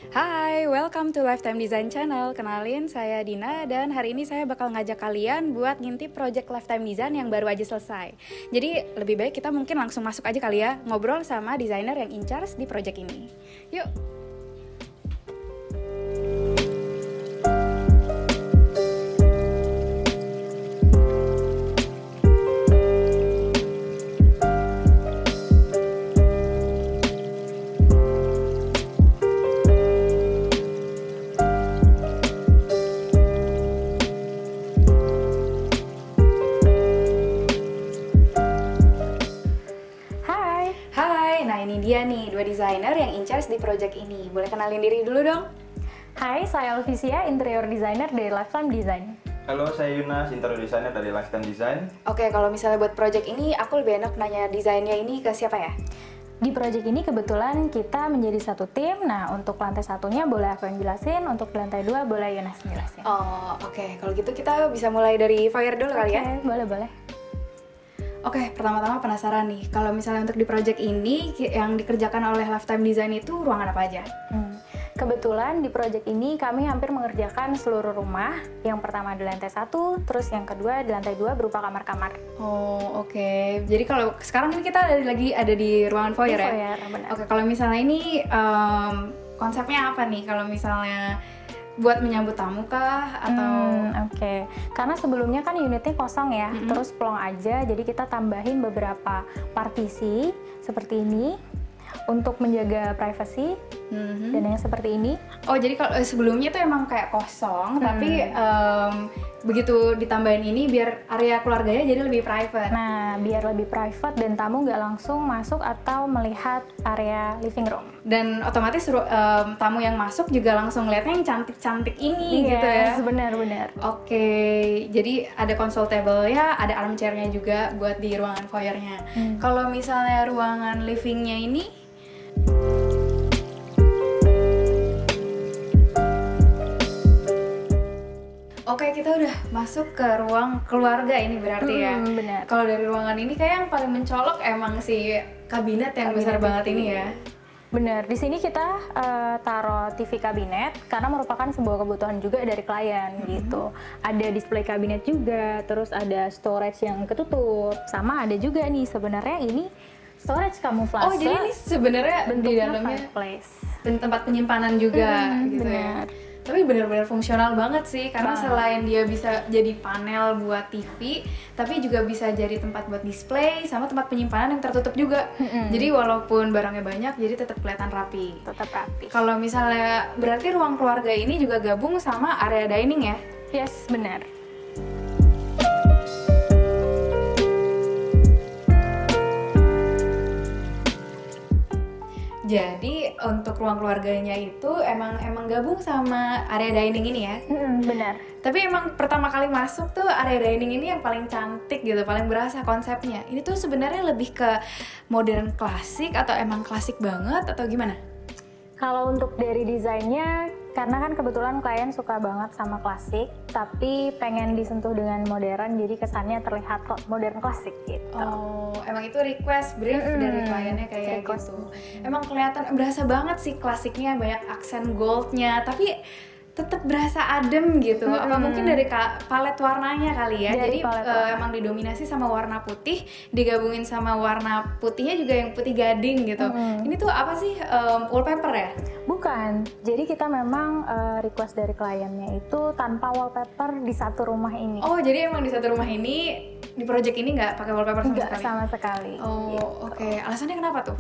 Hai, welcome to Lifetime Design Channel. Kenalin, saya Dina dan hari ini saya bakal ngajak kalian buat ngintip project Lifetime Design yang baru aja selesai. Jadi lebih baik kita mungkin langsung masuk aja kali ya, ngobrol sama desainer yang in charge di project ini. Yuk! Dia nih, dua desainer yang in charge di project ini. Boleh kenalin diri dulu dong? Hai, saya Alvisia, interior designer dari Lifetime Design. Halo, saya Yunas, interior designer dari Lifetime Design. Oke, kalau misalnya buat project ini, aku lebih enak nanya desainnya ini ke siapa ya? Di project ini kebetulan kita menjadi satu tim. Nah, untuk lantai satunya boleh aku yang jelasin, untuk lantai 2 boleh Yunas jelasin. Oh, oke. Kalau gitu kita bisa mulai dari foyer dulu kali ya? Boleh. Oke, pertama-tama penasaran nih, kalau misalnya untuk di project ini yang dikerjakan oleh Lifetime Design itu ruangan apa aja? Kebetulan di project ini kami hampir mengerjakan seluruh rumah. Yang pertama di lantai 1, terus yang kedua di lantai 2 berupa kamar-kamar. Oh, oke. Jadi kalau sekarang ini kita lagi ada di ruangan foyer ya? Foyer, benar. Oke, kalau misalnya ini konsepnya apa nih? Kalau misalnya buat menyambut tamu kah atau Oke. Karena sebelumnya kan unitnya kosong ya, terus plong aja, jadi kita tambahin beberapa partisi seperti ini untuk menjaga privasi. Dan yang seperti ini. Oh, jadi kalau sebelumnya tuh emang kayak kosong, tapi begitu ditambahin ini biar area keluarganya jadi lebih private. Nah, biar lebih private dan tamu nggak langsung masuk atau melihat area living room. Dan otomatis tamu yang masuk juga langsung lihatnya yang cantik-cantik ini gitu ya. Benar. Oke, jadi ada console table-nya, ada armchair-nya juga buat di ruangan foyer-nya. Kalau misalnya ruangan living-nya ini oke, kita udah masuk ke ruang keluarga ini berarti ya. Benar. Kalau dari ruangan ini kayak yang paling mencolok emang si kabinet yang besar banget ini ya. Benar, di sini kita taruh TV kabinet karena merupakan sebuah kebutuhan juga dari klien gitu. Ada display kabinet juga, terus ada storage yang ketutup, sama ada juga nih sebenarnya ini storage kamuflase. Oh, jadi ini sebenarnya di dalamnya fireplace. Tempat penyimpanan juga gitu benar. ya. Tapi benar-benar fungsional banget sih, karena selain dia bisa jadi panel buat TV, tapi juga bisa jadi tempat buat display sama tempat penyimpanan yang tertutup juga. Jadi walaupun barangnya banyak, jadi tetap kelihatan rapi. Tetap rapi. Kalau misalnya berarti ruang keluarga ini juga gabung sama area dining ya? Yes, benar. Jadi untuk ruang keluarganya itu emang gabung sama area dining ini ya? Benar. Tapi emang pertama kali masuk tuh area dining ini yang paling cantik gitu, paling berasa konsepnya. Ini tuh sebenarnya lebih ke modern klasik atau emang klasik banget atau gimana? Kalau untuk dari desainnya, karena kan kebetulan klien suka banget sama klasik, tapi pengen disentuh dengan modern, jadi kesannya terlihat modern klasik gitu. Oh, emang itu request brief dari kliennya kayak gitu. Emang kelihatan berasa banget sih klasiknya, banyak aksen goldnya, tapi tetap berasa adem gitu. Apa mungkin dari palet warnanya kali ya? Jadi emang didominasi sama warna putih, digabungin sama warna putihnya juga yang putih gading gitu. Ini tuh apa sih, wallpaper ya? Bukan. Jadi kita memang request dari kliennya itu tanpa wallpaper di satu rumah ini. Oh, jadi emang di satu rumah ini, di project ini nggak pakai wallpaper sama Nggak sekali? sama sekali. Oh, gitu. oke. Alasannya kenapa tuh?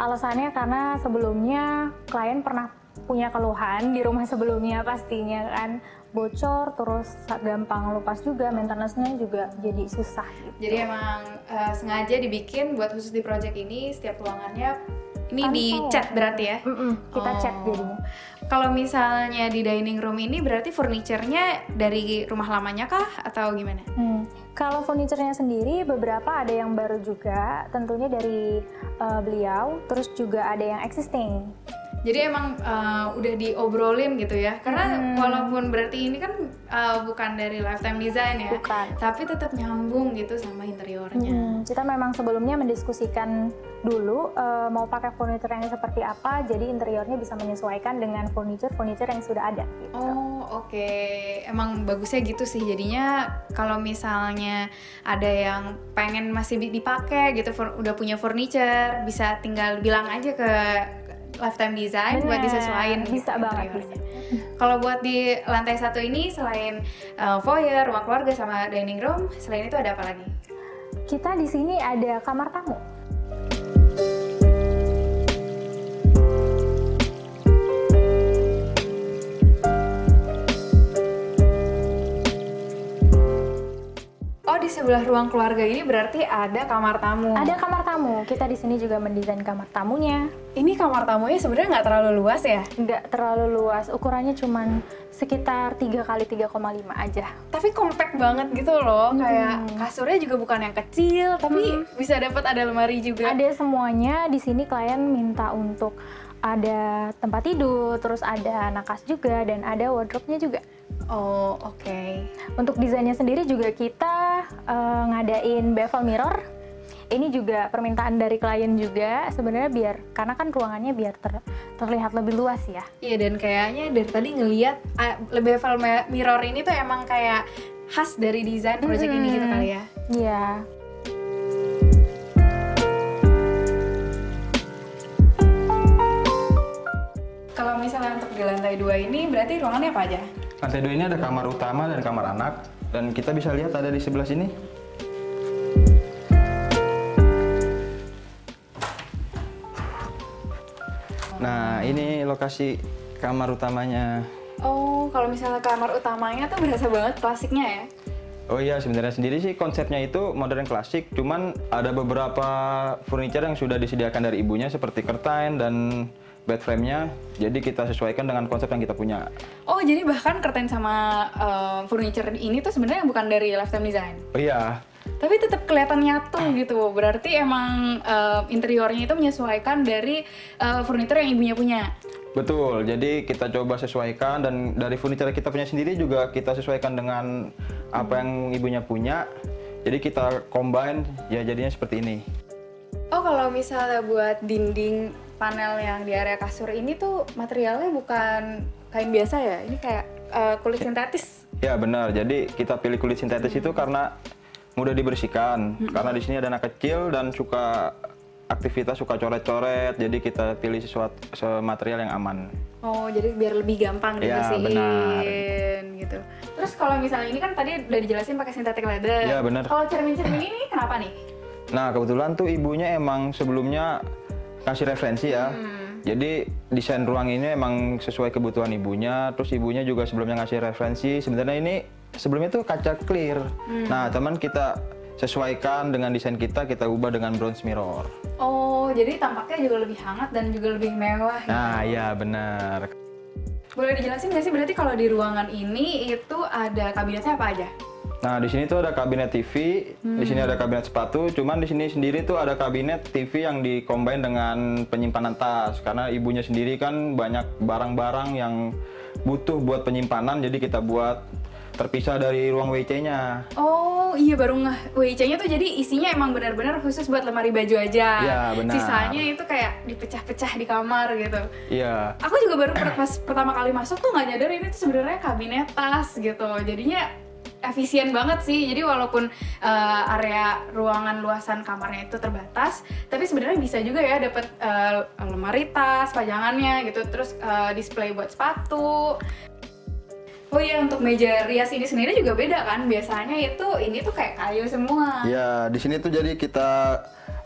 Alasannya karena sebelumnya klien pernah punya keluhan di rumah sebelumnya, pastinya kan bocor, terus gampang lupas juga, maintenance-nya juga jadi susah gitu. Jadi emang sengaja dibikin buat khusus di project ini, setiap ruangannya ini di cat berarti ya? Kita cat jadinya. Kalau misalnya di dining room ini berarti furniture-nya dari rumah lamanya kah atau gimana? Kalau furniture-nya sendiri beberapa ada yang baru juga, tentunya dari beliau, terus juga ada yang existing. Jadi emang udah diobrolin gitu ya, karena walaupun berarti ini kan bukan dari Lifetime Design ya, Bukan. tapi tetap nyambung gitu sama interiornya. Kita memang sebelumnya mendiskusikan dulu mau pakai furniture yang seperti apa, jadi interiornya bisa menyesuaikan dengan furniture yang sudah ada. Gitu. Oh oke. Emang bagusnya gitu sih, jadinya kalau misalnya ada yang pengen masih dipakai gitu, udah punya furniture, bisa tinggal bilang aja ke Lifetime Design buat disesuaikan bisa gitu, banget interiornya. Kalau buat di lantai 1 ini selain foyer, ruang keluarga sama dining room, selain itu ada apa lagi? Kita di sini ada kamar tamu. Oh, di sebelah ruang keluarga ini berarti ada kamar tamu. Ada kamar tamu. Kita di sini juga mendesain kamar tamunya. Ini kamar tamunya sebenarnya nggak terlalu luas ya? Nggak terlalu luas, ukurannya cuman sekitar 3 kali 3,5 aja. Tapi compact banget gitu loh, kayak kasurnya juga bukan yang kecil, tapi bisa dapat ada lemari juga. Ada semuanya. Di sini klien minta untuk ada tempat tidur, terus ada nakas juga, dan ada wardrobe-nya juga. Oh, oke. Untuk desainnya sendiri juga kita ngadain bevel mirror. Ini juga permintaan dari klien juga sebenarnya, karena kan ruangannya biar terlihat lebih luas ya. Iya, dan kayaknya dari tadi ngelihat bevel mirror ini tuh emang kayak khas dari desain project ini gitu kali ya. Iya. Kalau misalnya untuk di lantai 2 ini berarti ruangannya apa aja? Lantai 2 ini ada kamar utama dan kamar anak, dan kita bisa lihat ada di sebelah sini. Nah, ini lokasi kamar utamanya. Oh, kalau misalnya kamar utamanya tuh berasa banget klasiknya ya? Oh iya, sebenarnya sendiri sih konsepnya itu modern klasik, cuman ada beberapa furniture yang sudah disediakan dari ibunya seperti curtain dan bed frame-nya, jadi kita sesuaikan dengan konsep yang kita punya. Oh, jadi bahkan curtain sama furniture ini tuh sebenarnya bukan dari Lifetime Design? Oh iya. Tapi tetap kelihatan nyatu gitu, berarti emang interiornya itu menyesuaikan dari furniture yang ibunya punya? Betul, jadi kita coba sesuaikan, dan dari furniture kita punya sendiri juga kita sesuaikan dengan apa yang ibunya punya. Jadi kita combine, ya jadinya seperti ini. Oh, kalau misalnya buat dinding panel yang di area kasur ini tuh materialnya bukan kain biasa ya? Ini kayak kulit sintetis? Ya benar, jadi kita pilih kulit sintetis itu karena mudah dibersihkan. Karena di sini ada anak kecil dan suka aktivitas, suka coret-coret, jadi kita pilih sesuatu material yang aman. Oh, jadi biar lebih gampang dibersihin, benar. Gitu. Terus kalau misalnya ini kan tadi udah dijelasin pakai synthetic leather. Ya benar. Kalau cermin-cermin ini kenapa nih? Nah, kebetulan tuh ibunya emang sebelumnya kasih referensi ya. Jadi desain ruang ini emang sesuai kebutuhan ibunya. Terus ibunya juga sebelumnya ngasih referensi. Sebenarnya ini sebelumnya tuh kaca clear. Nah, teman kita sesuaikan dengan desain kita ubah dengan bronze mirror. Oh, jadi tampaknya juga lebih hangat dan juga lebih mewah. Nah, ya benar. Boleh dijelasin nggak sih berarti kalau di ruangan ini itu ada kabinetnya apa aja? Nah, di sini tuh ada kabinet TV, di sini ada kabinet sepatu, cuman di sini sendiri tuh ada kabinet TV yang dikombin dengan penyimpanan tas, karena ibunya sendiri kan banyak barang-barang yang butuh buat penyimpanan, jadi kita buat terpisah dari ruang WC-nya. Oh iya, baru ngeh, WC-nya tuh jadi isinya emang benar-benar khusus buat lemari baju aja. Iya, benar. Sisanya itu kayak dipecah-pecah di kamar gitu. Iya. Aku juga baru pas pertama kali masuk tuh nggak nyadar ini tuh sebenarnya kabinet tas gitu. Jadinya efisien banget sih. Jadi walaupun area ruangan luasan kamarnya itu terbatas, tapi sebenarnya bisa juga ya dapat lemari tas, pajangannya gitu, terus display buat sepatu. Oh iya, untuk meja rias ini sendiri juga beda kan? Biasanya ini tuh kayak kayu semua. Ya, di sini tuh jadi kita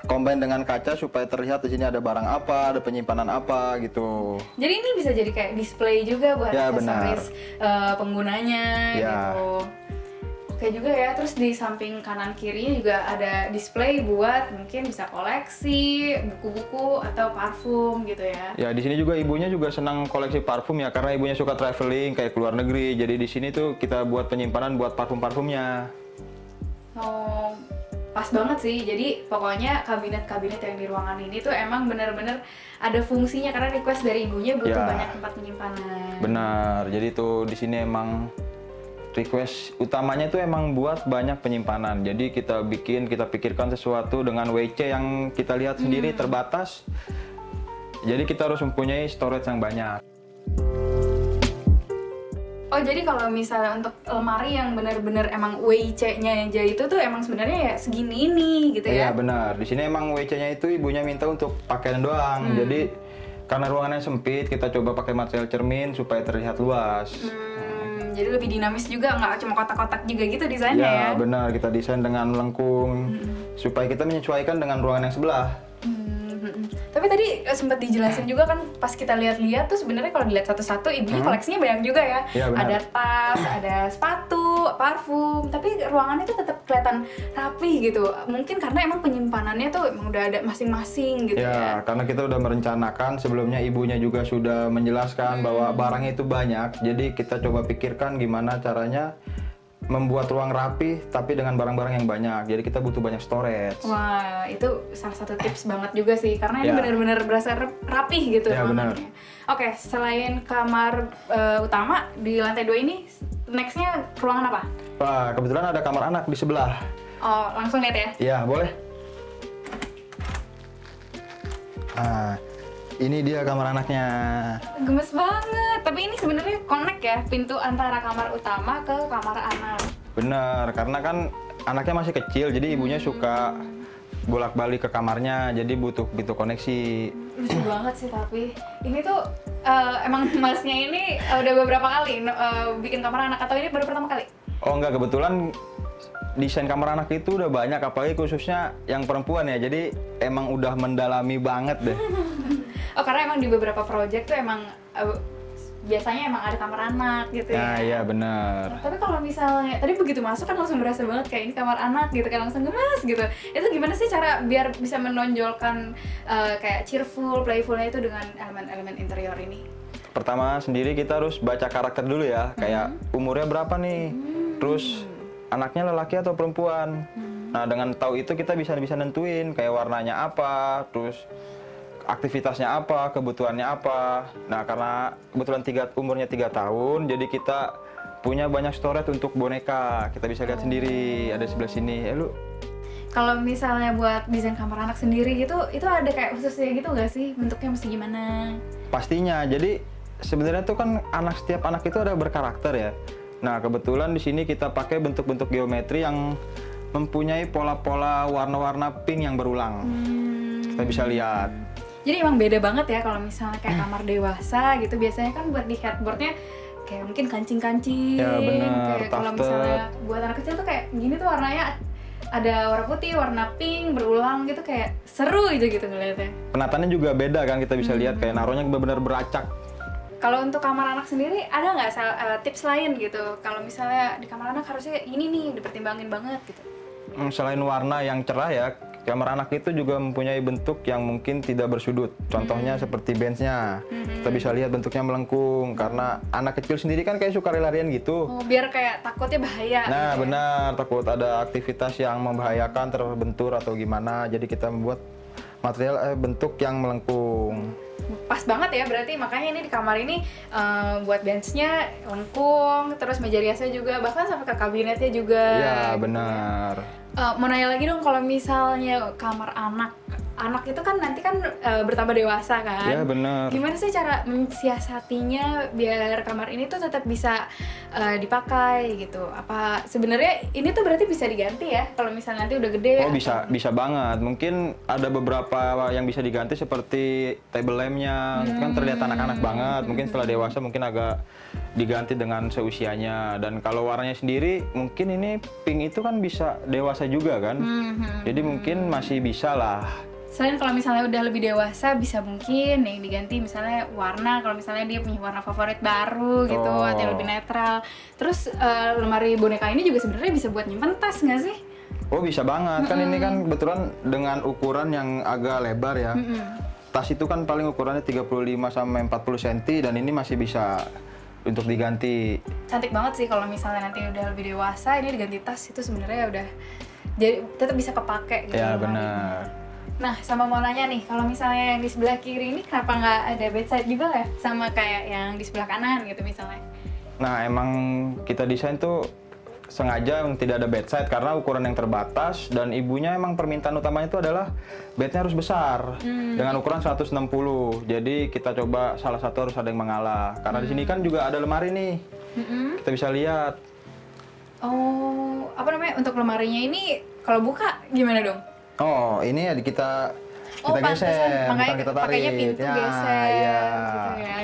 combine dengan kaca supaya terlihat di sini ada barang apa, ada penyimpanan apa gitu. Jadi ini bisa jadi kayak display juga buat Ya, aksesoris penggunanya Ya. gitu. Oke juga ya, terus di samping kanan kirinya juga ada display buat mungkin bisa koleksi buku-buku atau parfum gitu ya. Ya, di sini juga ibunya juga senang koleksi parfum ya, karena ibunya suka traveling kayak keluar negeri. Jadi di sini tuh kita buat penyimpanan buat parfum-parfumnya. Oh, pas banget sih. Jadi pokoknya kabinet-kabinet yang di ruangan ini tuh emang bener-bener ada fungsinya karena request dari ibunya butuh banyak tempat penyimpanan. Benar. Jadi tuh di sini emang request utamanya itu emang buat banyak penyimpanan. Jadi kita pikirkan sesuatu dengan WC yang kita lihat sendiri terbatas. Jadi kita harus mempunyai storage yang banyak. Oh, jadi kalau misalnya untuk lemari yang benar-benar emang WC-nya aja itu tuh emang sebenarnya ya segini ini gitu ya? Iya benar. Di sini emang WC-nya itu ibunya minta untuk pakaian doang. Jadi karena ruangannya sempit, kita coba pakai material cermin supaya terlihat luas. Jadi lebih dinamis juga, nggak cuma kotak-kotak juga gitu desainnya ya? Iya benar. Kita desain dengan melengkung supaya kita menyesuaikan dengan ruangan yang sebelah. Tapi tadi sempat dijelasin juga kan pas kita lihat-lihat tuh sebenarnya kalau dilihat satu-satu ibunya koleksinya banyak juga ya. Iya, benar. Ada tas, ada sepatu, parfum, tapi ruangannya tuh tetap kelihatan rapi gitu. Mungkin karena emang penyimpanannya tuh emang udah ada masing-masing gitu ya. Karena kita udah merencanakan sebelumnya, ibunya juga sudah menjelaskan bahwa barangnya itu banyak. Jadi kita coba pikirkan gimana caranya membuat ruang rapi tapi dengan barang-barang yang banyak. Jadi kita butuh banyak storage. Wah, itu salah satu tips banget juga sih karena ini benar-benar berasa rapih gitu ruangannya. Oke, selain kamar utama di lantai 2 ini, nextnya ruangan apa? Wah, kebetulan ada kamar anak di sebelah. Oh, langsung lihat ya? Iya, boleh. Nah, ini dia kamar anaknya. Gemes banget. Tapi ini sebenarnya connect ya, pintu antara kamar utama ke kamar anak. Bener, karena kan anaknya masih kecil, jadi ibunya suka bolak-balik ke kamarnya, jadi butuh koneksi. Lucu banget sih tapi ini tuh emang masnya ini udah beberapa kali bikin kamar anak atau ini baru pertama kali? Oh enggak, kebetulan desain kamar anak itu udah banyak, apalagi khususnya yang perempuan ya, jadi emang udah mendalami banget deh. Oh, karena emang di beberapa project tuh emang biasanya emang ada kamar anak gitu ya? Nah iya bener. Tapi kalau misalnya, tadi begitu masuk kan langsung berasa banget kayak ini kamar anak gitu kan, langsung gemes gitu. Itu gimana sih cara biar bisa menonjolkan kayak cheerful, playfulnya itu dengan elemen-elemen interior ini? Pertama sendiri kita harus baca karakter dulu ya, kayak umurnya berapa nih, terus anaknya lelaki atau perempuan. Nah dengan tahu itu kita bisa nentuin kayak warnanya apa, terus aktivitasnya apa, kebutuhannya apa. Nah karena kebetulan umurnya 3 tahun, jadi kita punya banyak storage untuk boneka. Kita bisa lihat sendiri, ada di sebelah sini. Lu? Kalau misalnya buat desain kamar anak sendiri gitu, itu ada kayak khususnya gitu nggak sih? Bentuknya mesti gimana? Pastinya. Jadi sebenarnya tuh kan setiap anak itu ada berkarakter ya. Nah kebetulan di sini kita pakai bentuk-bentuk geometri yang mempunyai pola-pola warna-warna pink yang berulang. Kita bisa lihat. Jadi emang beda banget ya kalau misalnya kayak kamar dewasa gitu, biasanya kan buat di headboardnya kayak mungkin kancing-kancing. Ya bener, kayak kalau misalnya buat anak kecil tuh kayak gini tuh warnanya ada warna putih, warna pink, berulang gitu, kayak seru aja gitu ngeliatnya. Penataannya juga beda kan, kita bisa lihat kayak naruhnya benar-benar beracak. Kalau untuk kamar anak sendiri ada nggak tips lain gitu? Kalau misalnya di kamar anak harusnya ini nih dipertimbangin banget gitu. Selain warna yang cerah ya, kamar anak itu juga mempunyai bentuk yang mungkin tidak bersudut. Contohnya seperti benchnya, kita bisa lihat bentuknya melengkung karena anak kecil sendiri kan kayak suka lari-larian gitu. Oh, biar kayak takutnya bahaya. Nah gitu ya? benar, takut ada aktivitas yang membahayakan, terbentur atau gimana. Jadi kita membuat material bentuk yang melengkung. Pas banget ya, berarti makanya ini di kamar ini buat benchnya lengkung, terus meja riasnya juga, bahkan sampai ke kabinetnya juga. Iya gitu. benar. Mau nanya lagi dong, kalau misalnya kamar anak itu kan nanti kan bertambah dewasa kan? Iya benar. Gimana sih cara mensiasatinya biar kamar ini tuh tetap bisa dipakai gitu? Apa sebenarnya ini tuh berarti bisa diganti ya kalau misalnya nanti udah gede? Oh bisa banget. Mungkin ada beberapa yang bisa diganti seperti table lamp-nya, kan terlihat anak-anak banget. Mungkin setelah dewasa mungkin agak diganti dengan seusianya. Dan kalau warnanya sendiri mungkin ini pink itu kan bisa dewasa juga kan? Jadi mungkin masih bisa lah. Selain kalau misalnya udah lebih dewasa bisa mungkin yang diganti misalnya warna, kalau misalnya dia punya warna favorit baru gitu atau yang lebih netral. Terus lemari boneka ini juga sebenarnya bisa buat nyimpen tas nggak sih? Oh bisa banget, kan ini kan kebetulan dengan ukuran yang agak lebar ya. Tas itu kan paling ukurannya 35 sampai 40 cm dan ini masih bisa untuk diganti. Cantik banget sih kalau misalnya nanti udah lebih dewasa ini diganti tas, itu sebenarnya udah jadi tetap bisa kepake gitu. Ya lemarinya. benar. Nah, sama mau nanya nih, kalau misalnya yang di sebelah kiri ini kenapa nggak ada bedside juga ya? Sama kayak yang di sebelah kanan gitu misalnya. Nah, emang kita desain tuh sengaja tidak ada bedside karena ukuran yang terbatas dan ibunya emang permintaan utamanya itu adalah bednya harus besar dengan ukuran 160. Jadi kita coba salah satu harus ada yang mengalah. Karena di sini kan juga ada lemari nih. Kita bisa lihat. Oh, apa namanya? Untuk lemarinya ini kalau buka gimana dong? Oh, ini ya kita Pantesan, geser, makanya bukan kita tarik. pakainya pintu Ya, geser iya. gitu ya.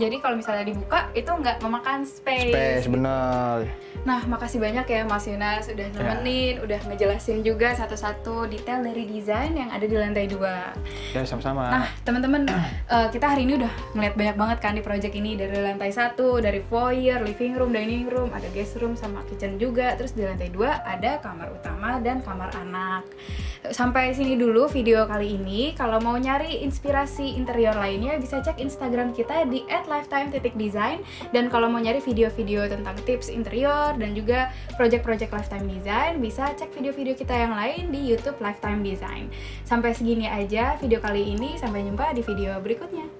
Jadi kalau misalnya dibuka itu nggak memakan space. Space, bener. Nah, makasih banyak ya Mas Yunas udah nemenin, udah ngejelasin juga satu-satu detail dari desain yang ada di lantai 2. Ya, sama-sama. Nah, teman-teman, kita hari ini udah ngeliat banyak banget kan di project ini, dari lantai 1, dari foyer, living room, dining room, ada guest room sama kitchen juga. Terus di lantai 2 ada kamar utama dan kamar anak. Sampai sini dulu video kali ini. Kalau mau nyari inspirasi interior lainnya bisa cek Instagram kita di @lifetime_design. Dan kalau mau nyari video-video tentang tips interior dan juga project-project Lifetime Design, bisa cek video-video kita yang lain di YouTube Lifetime Design. Sampai segini aja video kali ini, sampai jumpa di video berikutnya.